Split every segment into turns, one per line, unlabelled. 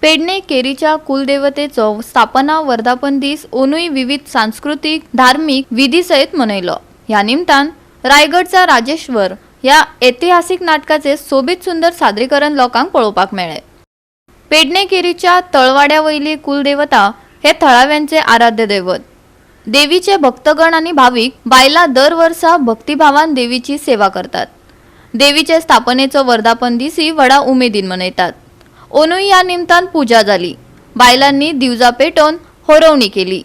पेडणे केरीच्या कुलदेवतेचो स्थापना वर्धापन दीस ओनूय विविध सांस्कृतिक धार्मिक विधी सहित मनयलो। ह्या निमतान रायगडचा राजेश्वर या ऐतिहासिक नाटकाचे सोबीत सुंदर सादरीकरण लोकांक पळोवपाक मेळ्ळे। पेडणे केरीच्या तळवाड्या वयली कुलदेवता हे थळाव्यांचे आराध्य दैवत। देवीचे भक्तगण आणि भाविक बायला दर वर्सा भक्तिभावान देवीची सेवा करतात। देवीचे स्थापनेचो वर्धापन दिसी व्हडा उमेदीन मनयतात। ओनूय या निमतान पूजा जाली, बायलांनी दिवजा पेटोवन होरवणी केली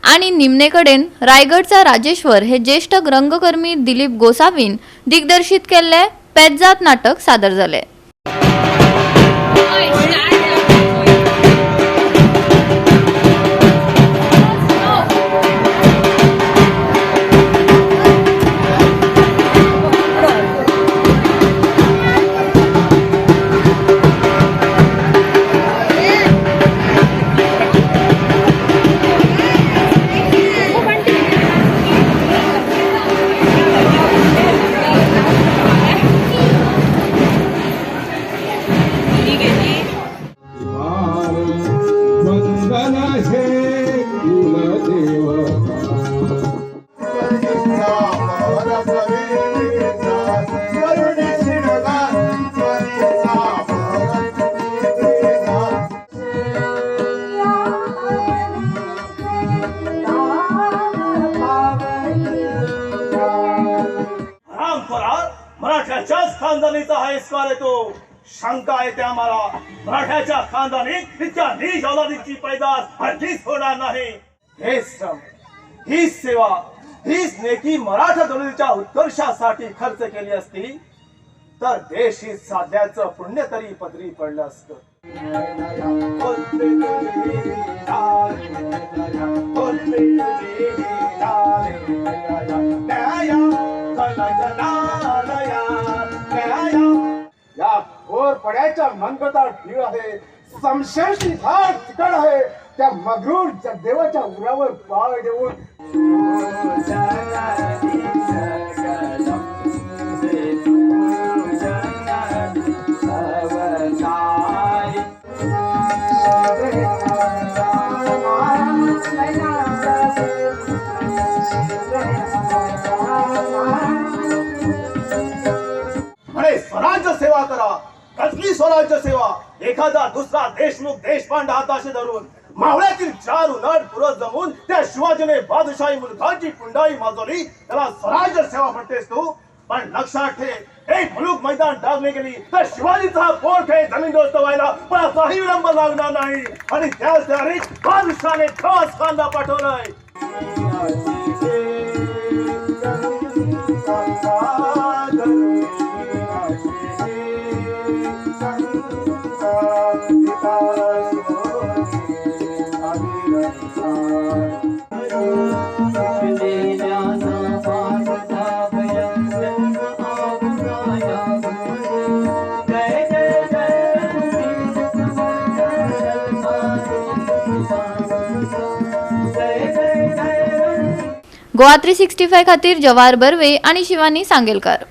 आणि निमणेकडेन रायगडचा राजेश्वर हे ज्येष्ठ रंगकर्मी दिलीप गोसावीन दिग्दर्शित केल्ले पेज्जात नाटक सादर जाले।
मराठ्याच्याच खानदानीचा हा इस्कार येतो। शंका येते आम्हाला, मराठ्याच्या खानदानीत इतक्या नीच औलादीची पैदास हरगीज होणार नाही। हेच श्रम, हीच सेवा, हीच नेकी मराठा जमातीच्या उत्कर्षासाठी खर्च केली असती तर देश हित साध्याचं पुण्य तरी पदरी पडलं असतं।
या घोर पड्याच्या मनगटात ढीळ आहे, समशेरची धार तिकड आहे, त्या मगरूर देवाच्या उरावर पाय देऊन
स्वराज्य सेवा करा। कसली स्वराज्य सेवा? एखादा दुसरा देशमुख देशपांडे हाताशी धरून मावळ्यातील 4 उलट पुरत जमून त्या शिवाजीने बादशाही मुलखाची पुंडाई माजवली, त्याला स्वराज्य सेवा म्हणतेस तू? पण लक्षात ठेव, एक मुलूक मैदान डागले गेली तर शिवाजीचा पोरखे जमीनदोस्त व्हायला पण काही विलंब लागणार नाही। आणि त्याच तयारीत बादशाने खास कांदा पाठवलाय।
गोवा 365 खातीर जवाहर बर्वे आणि शिवानी सांगेलकार।